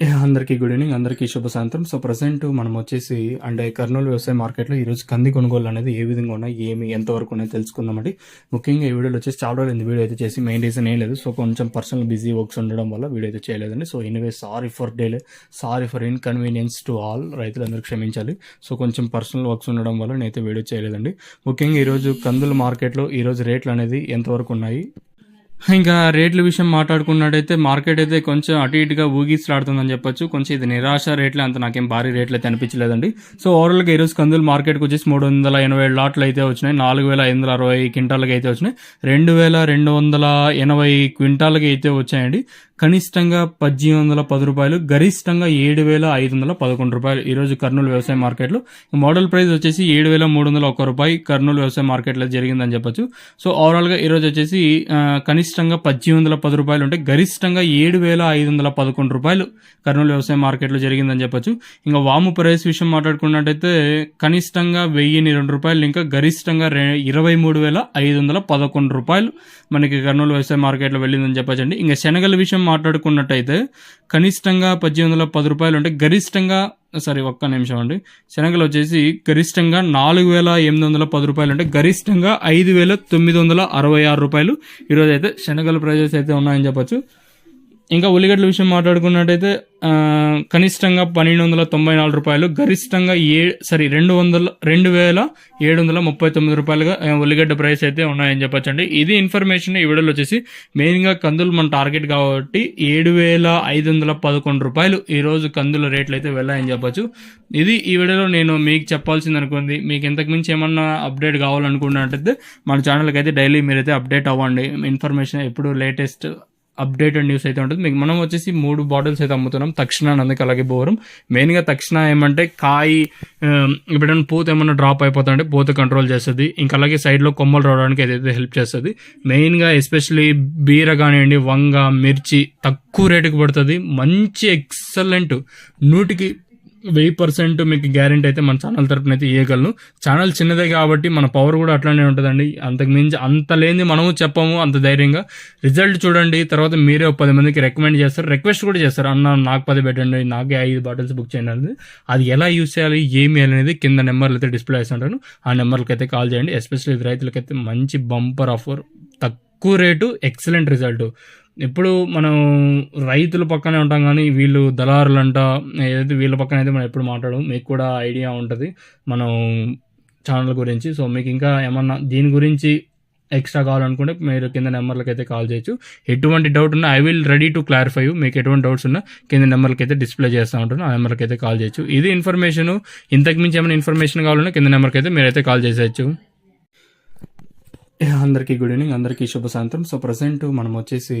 అందరికీ good evening, అందరికీ శుభ సాయంత్రం. సో ప్రజెంట్ మనం వచ్చేసి అంటే కర్నూలు వ్యవసాయ మార్కెట్లో ఈరోజు కంది కొనుగోలు అనేది ఏ విధంగా ఉన్నాయి, ఏమి ఎంతవరకు ఉన్నాయి తెలుసుకుందామండి. ముఖ్యంగా ఈ వీడియోలో వచ్చేసి చాలా రోజులు వీడియో అయితే చేసి మెయిన్ రీజన్ ఏం లేదు, సో కొంచెం పర్సనల్ బిజీ వర్క్స్ ఉండడం వల్ల వీడియో అయితే చేయలేదండి. So anyway sorry for inconvenience to all, రైతులందరూ క్షమించాలి. సో కొంచెం పర్సనల్ వర్క్స్ ఉండడం వల్ల నేనైతే వీడియో చేయలేదండి. ముఖ్యంగా ఈరోజు కందుల మార్కెట్లో ఈరోజు రేట్లు అనేది ఎంతవరకు ఉన్నాయి, ఇంకా రేట్ల విషయం మాట్లాడుకున్నట్టయితే మార్కెట్ అయితే కొంచెం అటు ఇటుగా ఊగిసలాడుతుందని చెప్పొచ్చు. కొంచెం ఇది నిరాశ రేట్లే, అంత నాకేం భారీ రేట్లు అయితే అనిపించలేదండి. సో ఓవరాల్గా ఈరోజు కందులు మార్కెట్కి వచ్చేసి 387 లాట్లు అయితే వచ్చినాయి, 4560 క్వింటాలకి అయితే వచ్చినాయి, 2280 క్వింటాలకి అయితే వచ్చాయండి. కనిష్టంగా 1810 రూపాయలు, గరిష్టంగా 7511 రూపాయలు ఈరోజు కర్నూలు వ్యవసాయ మార్కెట్లో. మోడల్ ప్రైస్ వచ్చేసి 7301 రూపాయి కర్నూలు వ్యవసాయ మార్కెట్లో జరిగిందని చెప్పొచ్చు. సో ఓవరాల్గా ఈరోజు వచ్చేసి కనిష్టంగా 1810 రూపాయలు ఉంటే గరిష్టంగా 7511 రూపాయలు కర్నూలు వ్యవసాయ మార్కెట్లో జరిగిందని చెప్పొచ్చు. ఇంకా వాము ప్రైస్ విషయం మాట్లాడుకున్నట్టయితే కనిష్టంగా 1002 రూపాయలు, ఇంకా గరిష్టంగా 23511 రూపాయలు మనకి కర్నూలు వ్యవసాయ మార్కెట్లో వెళ్ళిందని చెప్పచ్చండి. ఇంకా శనగల విషయం మాట్లాడుకున్నట్టయితే కనిష్టంగా 1810 రూపాయలు ఉంటే గరిష్టంగా ఒక్క నిమిషం అండి, శనగలు వచ్చేసి గరిష్టంగా 4810 రూపాయలు అంటే గరిష్టంగా 5966 రూపాయలు ఈరోజు అయితే శనగల ప్రైజెస్ అయితే ఉన్నాయని చెప్పొచ్చు. ఇంకా ఉల్లిగడ్డల విషయం మాట్లాడుకున్నట్టయితే కనిష్టంగా 1294 రూపాయలు, గరిష్టంగా 2739 రూపాయలుగా ఉల్లిగడ్డ ప్రైస్ అయితే ఉన్నాయని చెప్పొచ్చండి. ఇది ఇన్ఫర్మేషన్ ఈ వీడియోలో వచ్చేసి మెయిన్గా కందులు మన టార్గెట్ కాబట్టి 7511 రూపాయలు ఈరోజు కందుల రేట్లు అయితే వెళ్ళాయని చెప్పొచ్చు. ఇది ఈ వీడియోలో నేను మీకు చెప్పాల్సింది అనుకుంది. మీకు ఇంతకు మించి ఏమన్నా అప్డేట్ కావాలనుకున్నట్టయితే మన ఛానల్కి అయితే డైలీ మీరైతే అప్డేట్ అవ్వండి. ఇన్ఫర్మేషన్ ఎప్పుడు లేటెస్ట్ అప్డేటెడ్ న్యూస్ అయితే ఉంటుంది మీకు. మనం వచ్చేసి 3 బాటిల్స్ అయితే అమ్ముతున్నాం, తక్షణ నందుకు అలాగే బోరం. మెయిన్గా తక్షణ ఏమంటే కాయ ఎప్పుడైనా పూత ఏమన్నా డ్రాప్ అయిపోతుంటే పూత కంట్రోల్ చేస్తుంది, ఇంకా అలాగే సైడ్లో కొమ్మలు రావడానికి ఏదైతే హెల్ప్ చేస్తుంది. మెయిన్గా ఎస్పెషల్లీ బీర కానివ్వండి, వంగ, మిర్చి తక్కువ రేటుకి పడుతుంది, మంచి ఎక్సలెంట్ 100% మీకు గ్యారెంటీ అయితే మన ఛానల్ తరపున అయితే ఇవ్వగలను. ఛానల్ చిన్నదే కాబట్టి మన పవర్ కూడా అట్లానే ఉంటుందండి. అంతకు మించి అంత లేని మనము చెప్పము అంత ధైర్యంగా. రిజల్ట్ చూడండి, తర్వాత మీరే 10 మందికి రికమెండ్ చేస్తారు, రిక్వెస్ట్ కూడా చేస్తారు, అన్న నాకు 10 పెట్టండి, నాకే 5 బాటిల్స్ బుక్ చేయండి అనేది. అది ఎలా యూస్ చేయాలి, ఏమి అనేది కింద నెంబర్లు అయితే డిస్ప్లే చేస్తుంటాను, ఆ నెంబర్లకి అయితే కాల్ చేయండి. ఎస్పెషల్లీ రైతులకైతే మంచి బంపర్ ఆఫర్, తక్కువ రేటు, ఎక్సలెంట్ రిజల్ట్. ఇప్పుడు మనం రైతుల పక్కనే ఉంటాం కానీ వీళ్ళు దళారులంట, ఏదైతే వీళ్ళ పక్కన అయితే మనం ఎప్పుడు మాట్లాడము. మీకు కూడా ఐడియా ఉంటుంది మనం ఛానల్ గురించి. సో మీకు ఇంకా ఏమన్నా దీని గురించి ఎక్స్ట్రా కావాలనుకుంటే మీరు కింద నెంబర్లకి అయితే కాల్ చేయొచ్చు. ఎటువంటి డౌట్ ఉన్నా I will ready to clarify you. మీకు ఎటువంటి డౌట్స్ ఉన్నా కింద నెంబర్లకి అయితే డిస్ప్లే చేస్తూ ఉంటాను, ఆ నెంబర్కి అయితే కాల్ చేయొచ్చు. ఇది ఇన్ఫర్మేషన్. ఇంతకు మించి ఏమైనా ఇన్ఫర్మేషన్ కావాలన్నా కింద నెంబర్కి అయితే మీరైతే కాల్ చేసేయచ్చు. అందరికీ గుడ్ ఈవినింగ్, అందరికీ శుభ సాయంత్రం. సో ప్రజెంట్ మనం వచ్చేసి